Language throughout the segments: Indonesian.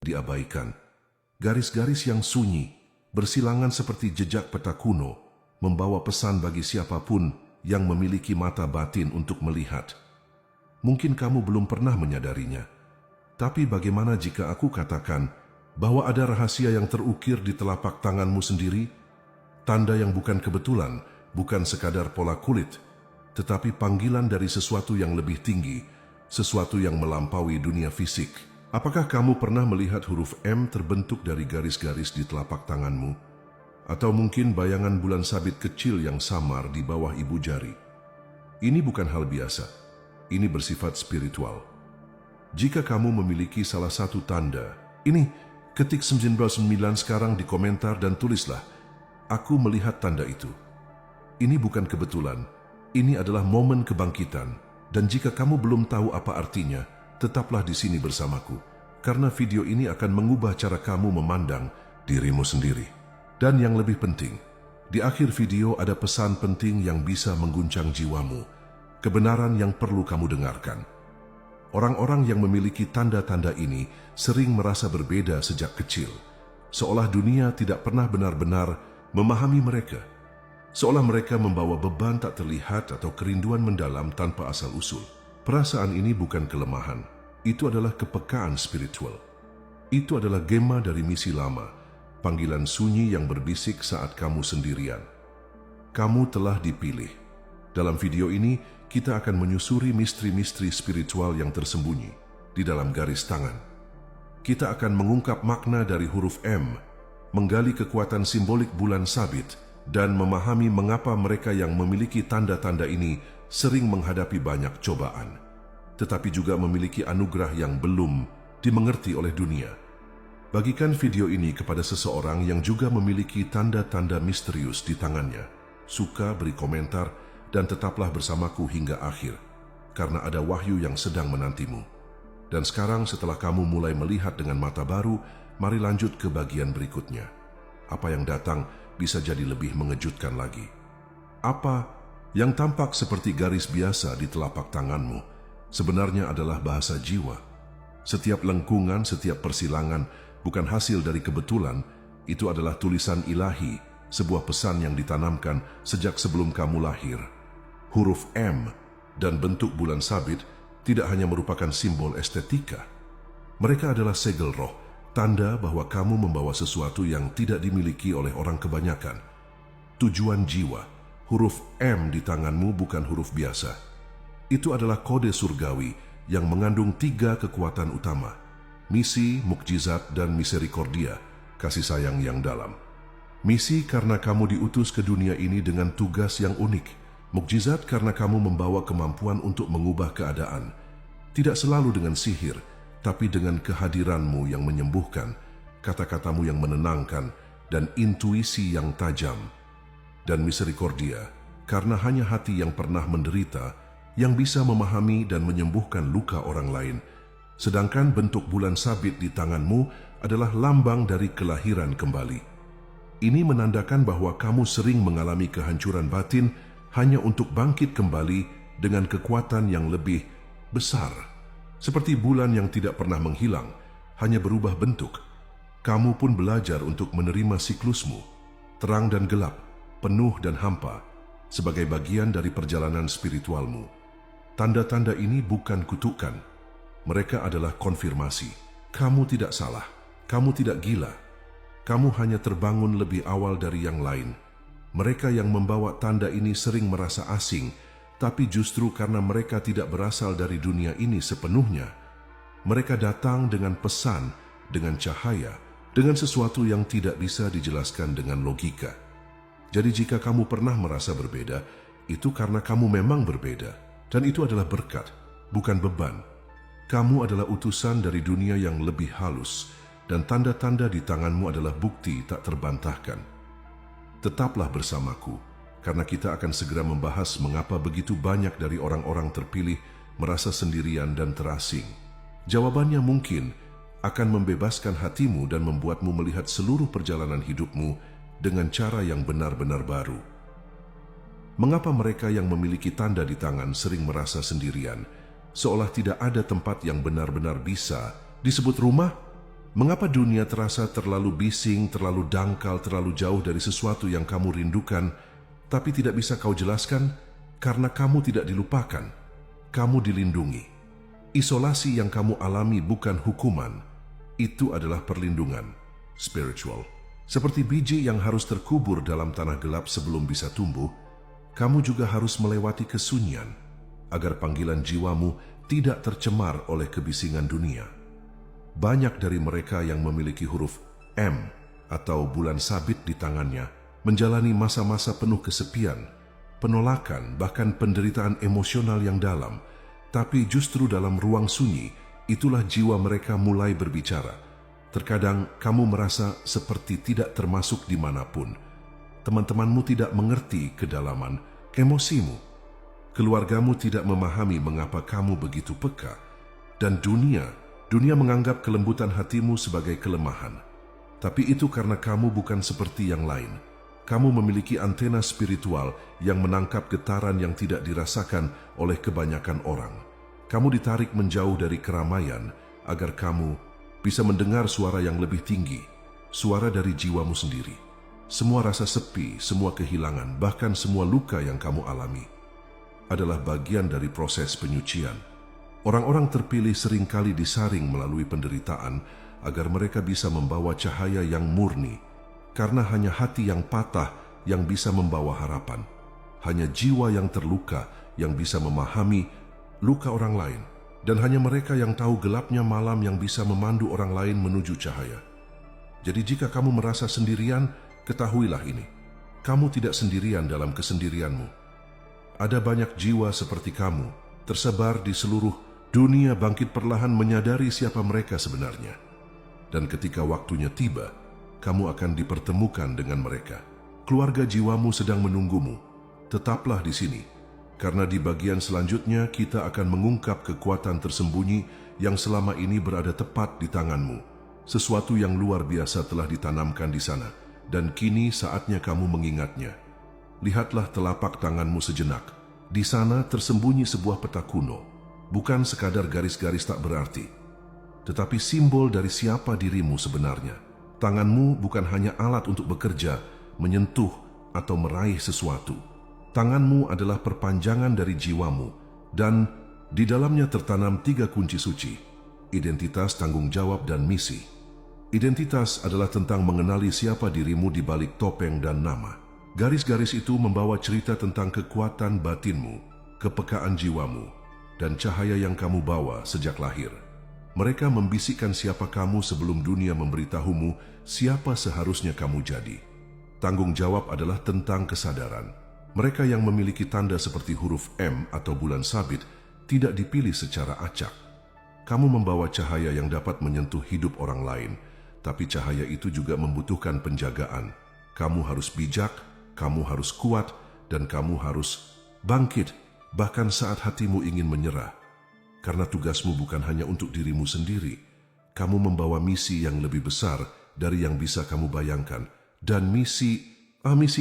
diabaikan. Garis-garis yang sunyi, bersilangan seperti jejak peta kuno, membawa pesan bagi siapapun yang memiliki mata batin untuk melihat. Mungkin kamu belum pernah menyadarinya, tapi bagaimana jika aku katakan bahwa ada rahasia yang terukir di telapak tanganmu sendiri? Tanda yang bukan kebetulan, bukan sekadar pola kulit, tetapi panggilan dari sesuatu yang lebih tinggi, sesuatu yang melampaui dunia fisik. Apakah kamu pernah melihat huruf M terbentuk dari garis-garis di telapak tanganmu? Atau mungkin bayangan bulan sabit kecil yang samar di bawah ibu jari? Ini bukan hal biasa. Ini bersifat spiritual. Jika kamu memiliki salah satu tanda, ini, ketik 99 sekarang di komentar dan tulislah, aku melihat tanda itu. Ini bukan kebetulan. Ini adalah momen kebangkitan. Dan jika kamu belum tahu apa artinya, tetaplah di sini bersamaku, karena video ini akan mengubah cara kamu memandang dirimu sendiri. Dan yang lebih penting, di akhir video ada pesan penting yang bisa mengguncang jiwamu, kebenaran yang perlu kamu dengarkan. Orang-orang yang memiliki tanda-tanda ini sering merasa berbeda sejak kecil, seolah dunia tidak pernah benar-benar memahami mereka, seolah mereka membawa beban tak terlihat atau kerinduan mendalam tanpa asal-usul. Perasaan ini bukan kelemahan, itu adalah kepekaan spiritual. Itu adalah gema dari misi lama, panggilan sunyi yang berbisik saat kamu sendirian. Kamu telah dipilih. Dalam video ini, kita akan menyusuri misteri-misteri spiritual yang tersembunyi di dalam garis tangan. Kita akan mengungkap makna dari huruf M, menggali kekuatan simbolik bulan sabit, dan memahami mengapa mereka yang memiliki tanda-tanda ini sering menghadapi banyak cobaan, tetapi juga memiliki anugerah yang belum dimengerti oleh dunia. Bagikan video ini kepada seseorang yang juga memiliki tanda-tanda misterius di tangannya. Suka, beri komentar, dan tetaplah bersamaku hingga akhir, karena ada wahyu yang sedang menantimu. Dan sekarang setelah kamu mulai melihat dengan mata baru, mari lanjut ke bagian berikutnya. Apa yang datang bisa jadi lebih mengejutkan lagi. Apa yang tampak seperti garis biasa di telapak tanganmu sebenarnya adalah bahasa jiwa. Setiap lengkungan, setiap persilangan bukan hasil dari kebetulan, itu adalah tulisan ilahi, sebuah pesan yang ditanamkan sejak sebelum kamu lahir. Huruf M dan bentuk bulan sabit tidak hanya merupakan simbol estetika. Mereka adalah segel roh, tanda bahwa kamu membawa sesuatu yang tidak dimiliki oleh orang kebanyakan. Tujuan jiwa. Huruf M di tanganmu bukan huruf biasa. Itu adalah kode surgawi yang mengandung 3 kekuatan utama: misi, mukjizat, dan misericordia, kasih sayang yang dalam. Misi karena kamu diutus ke dunia ini dengan tugas yang unik. Mukjizat karena kamu membawa kemampuan untuk mengubah keadaan. Tidak selalu dengan sihir, tapi dengan kehadiranmu yang menyembuhkan, kata-katamu yang menenangkan, dan intuisi yang tajam. Dan misericordia, karena hanya hati yang pernah menderita yang bisa memahami dan menyembuhkan luka orang lain. Sedangkan bentuk bulan sabit di tanganmu adalah lambang dari kelahiran kembali. Ini menandakan bahwa kamu sering mengalami kehancuran batin hanya untuk bangkit kembali dengan kekuatan yang lebih besar. Seperti bulan yang tidak pernah menghilang, hanya berubah bentuk. Kamu pun belajar untuk menerima siklusmu, terang dan gelap, penuh dan hampa, sebagai bagian dari perjalanan spiritualmu. Tanda-tanda ini bukan kutukan. Mereka adalah konfirmasi. Kamu tidak salah. Kamu tidak gila. Kamu hanya terbangun lebih awal dari yang lain. Mereka yang membawa tanda ini sering merasa asing, tapi justru karena mereka tidak berasal dari dunia ini sepenuhnya. Mereka datang dengan pesan, dengan cahaya, dengan sesuatu yang tidak bisa dijelaskan dengan logika. Jadi jika kamu pernah merasa berbeda, itu karena kamu memang berbeda. Dan itu adalah berkat, bukan beban. Kamu adalah utusan dari dunia yang lebih halus, dan tanda-tanda di tanganmu adalah bukti tak terbantahkan. Tetaplah bersamaku, karena kita akan segera membahas mengapa begitu banyak dari orang-orang terpilih merasa sendirian dan terasing. Jawabannya mungkin akan membebaskan hatimu dan membuatmu melihat seluruh perjalanan hidupmu dengan cara yang benar-benar baru. Mengapa mereka yang memiliki tanda di tangan sering merasa sendirian, seolah tidak ada tempat yang benar-benar bisa disebut rumah? Mengapa dunia terasa terlalu bising, terlalu dangkal, terlalu jauh dari sesuatu yang kamu rindukan, tapi tidak bisa kau jelaskan? Karena kamu tidak dilupakan, kamu dilindungi. Isolasi yang kamu alami bukan hukuman, itu adalah perlindungan spiritual. Seperti biji yang harus terkubur dalam tanah gelap sebelum bisa tumbuh, kamu juga harus melewati kesunyian, agar panggilan jiwamu tidak tercemar oleh kebisingan dunia. Banyak dari mereka yang memiliki huruf M atau bulan sabit di tangannya menjalani masa-masa penuh kesepian, penolakan, bahkan penderitaan emosional yang dalam. Tapi justru dalam ruang sunyi, itulah jiwa mereka mulai berbicara. Terkadang kamu merasa seperti tidak termasuk dimanapun. Teman-temanmu tidak mengerti kedalaman emosimu. Keluargamu tidak memahami mengapa kamu begitu peka. Dan dunia menganggap kelembutan hatimu sebagai kelemahan. Tapi itu karena kamu bukan seperti yang lain. Kamu memiliki antena spiritual yang menangkap getaran yang tidak dirasakan oleh kebanyakan orang. Kamu ditarik menjauh dari keramaian agar kamu bisa mendengar suara yang lebih tinggi, suara dari jiwamu sendiri. Semua rasa sepi, semua kehilangan, bahkan semua luka yang kamu alami adalah bagian dari proses penyucian. Orang-orang terpilih seringkali disaring melalui penderitaan agar mereka bisa membawa cahaya yang murni, karena hanya hati yang patah yang bisa membawa harapan. Hanya jiwa yang terluka yang bisa memahami luka orang lain, dan hanya mereka yang tahu gelapnya malam yang bisa memandu orang lain menuju cahaya. Jadi jika kamu merasa sendirian, ketahuilah ini, kamu tidak sendirian dalam kesendirianmu. Ada banyak jiwa seperti kamu tersebar di seluruh dunia bangkit perlahan menyadari siapa mereka sebenarnya. Dan ketika waktunya tiba, kamu akan dipertemukan dengan mereka. Keluarga jiwamu sedang menunggumu. Tetaplah di sini, karena di bagian selanjutnya kita akan mengungkap kekuatan tersembunyi yang selama ini berada tepat di tanganmu. Sesuatu yang luar biasa telah ditanamkan di sana, dan kini saatnya kamu mengingatnya. Lihatlah telapak tanganmu sejenak. Di sana tersembunyi sebuah peta kuno. Bukan sekadar garis-garis tak berarti, tetapi simbol dari siapa dirimu sebenarnya. Tanganmu bukan hanya alat untuk bekerja, menyentuh, atau meraih sesuatu. Tanganmu adalah perpanjangan dari jiwamu, dan di dalamnya tertanam 3 kunci suci: identitas, tanggung jawab, dan misi. Identitas adalah tentang mengenali siapa dirimu di balik topeng dan nama. Garis-garis itu membawa cerita tentang kekuatan batinmu, kepekaan jiwamu, dan cahaya yang kamu bawa sejak lahir. Mereka membisikkan siapa kamu sebelum dunia memberitahumu siapa seharusnya kamu jadi. Tanggung jawab adalah tentang kesadaran. Mereka yang memiliki tanda seperti huruf M atau bulan sabit tidak dipilih secara acak. Kamu membawa cahaya yang dapat menyentuh hidup orang lain, tapi cahaya itu juga membutuhkan penjagaan. Kamu harus bijak, kamu harus kuat, dan kamu harus bangkit bahkan saat hatimu ingin menyerah. Karena tugasmu bukan hanya untuk dirimu sendiri. Kamu membawa misi yang lebih besar dari yang bisa kamu bayangkan. Dan misi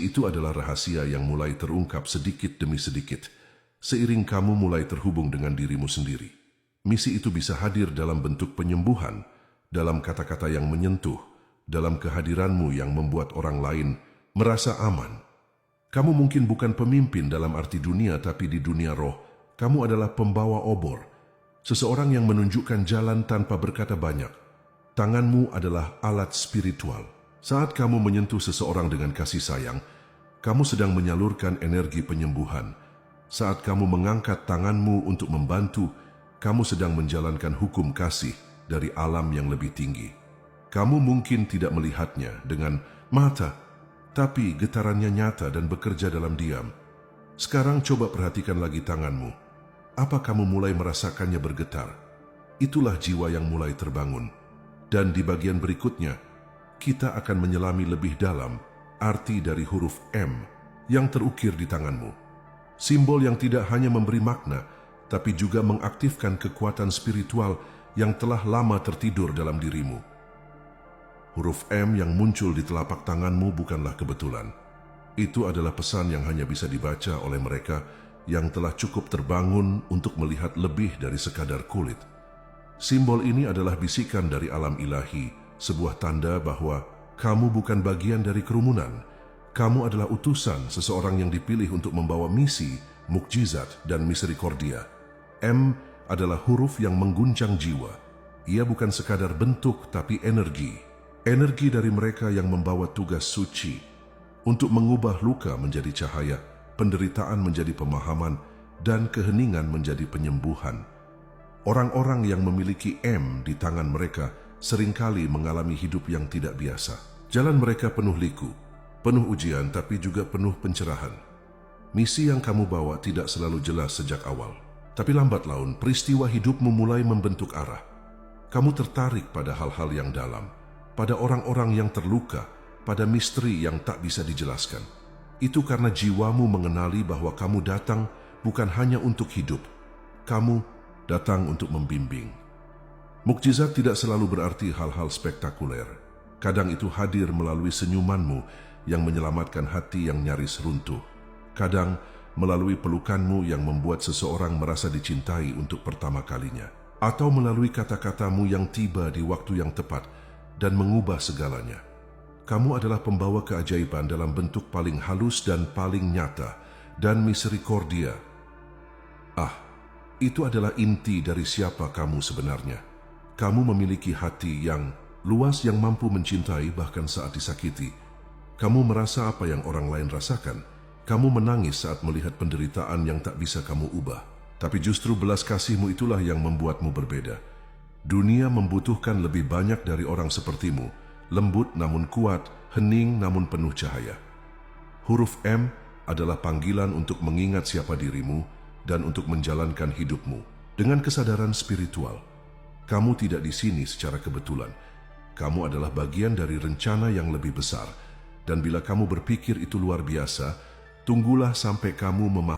itu adalah rahasia yang mulai terungkap sedikit demi sedikit, seiring kamu mulai terhubung dengan dirimu sendiri. Misi itu bisa hadir dalam bentuk penyembuhan, dalam kata-kata yang menyentuh, dalam kehadiranmu yang membuat orang lain merasa aman. Kamu mungkin bukan pemimpin dalam arti dunia, tapi di dunia roh, kamu adalah pembawa obor. Seseorang yang menunjukkan jalan tanpa berkata banyak. Tanganmu adalah alat spiritual. Saat kamu menyentuh seseorang dengan kasih sayang, kamu sedang menyalurkan energi penyembuhan. Saat kamu mengangkat tanganmu untuk membantu, kamu sedang menjalankan hukum kasih dari alam yang lebih tinggi. Kamu mungkin tidak melihatnya dengan mata, tapi getarannya nyata dan bekerja dalam diam. Sekarang coba perhatikan lagi tanganmu. Apa kamu mulai merasakannya bergetar? Itulah jiwa yang mulai terbangun. Dan di bagian berikutnya, kita akan menyelami lebih dalam arti dari huruf M yang terukir di tanganmu. Simbol yang tidak hanya memberi makna, tapi juga mengaktifkan kekuatan spiritual yang telah lama tertidur dalam dirimu. Huruf M yang muncul di telapak tanganmu bukanlah kebetulan. Itu adalah pesan yang hanya bisa dibaca oleh mereka yang telah cukup terbangun untuk melihat lebih dari sekadar kulit. Simbol ini adalah bisikan dari alam ilahi sebuah tanda bahwa kamu bukan bagian dari kerumunan. Kamu adalah utusan, seseorang yang dipilih untuk membawa misi, mukjizat, dan miserikordia. M adalah huruf yang mengguncang jiwa. Ia bukan sekadar bentuk, tapi energi. Energi dari mereka yang membawa tugas suci untuk mengubah luka menjadi cahaya, penderitaan menjadi pemahaman, dan keheningan menjadi penyembuhan. Orang-orang yang memiliki M di tangan mereka seringkali mengalami hidup yang tidak biasa. Jalan mereka penuh liku, penuh ujian, tapi juga penuh pencerahan. Misi yang kamu bawa tidak selalu jelas sejak awal, tapi lambat laun peristiwa hidupmu mulai membentuk arah. Kamu tertarik pada hal-hal yang dalam, pada orang-orang yang terluka, pada misteri yang tak bisa dijelaskan. Itu karena jiwamu mengenali bahwa kamu datang bukan hanya untuk hidup, kamu datang untuk membimbing. Mukjizat tidak selalu berarti hal-hal spektakuler. Kadang itu hadir melalui senyumanmu yang menyelamatkan hati yang nyaris runtuh. Kadang melalui pelukanmu yang membuat seseorang merasa dicintai untuk pertama kalinya. Atau melalui kata-katamu yang tiba di waktu yang tepat dan mengubah segalanya. Kamu adalah pembawa keajaiban dalam bentuk paling halus dan paling nyata, dan miserikordia. Itu adalah inti dari siapa kamu sebenarnya. Kamu memiliki hati yang luas, yang mampu mencintai bahkan saat disakiti. Kamu merasa apa yang orang lain rasakan. Kamu menangis saat melihat penderitaan yang tak bisa kamu ubah. Tapi justru belas kasihmu itulah yang membuatmu berbeda. Dunia membutuhkan lebih banyak dari orang sepertimu, lembut namun kuat, hening namun penuh cahaya. Huruf M adalah panggilan untuk mengingat siapa dirimu dan untuk menjalankan hidupmu dengan kesadaran spiritual. Kamu tidak di sini secara kebetulan. Kamu adalah bagian dari rencana yang lebih besar. Dan bila kamu berpikir itu luar biasa, tunggulah sampai kamu memahami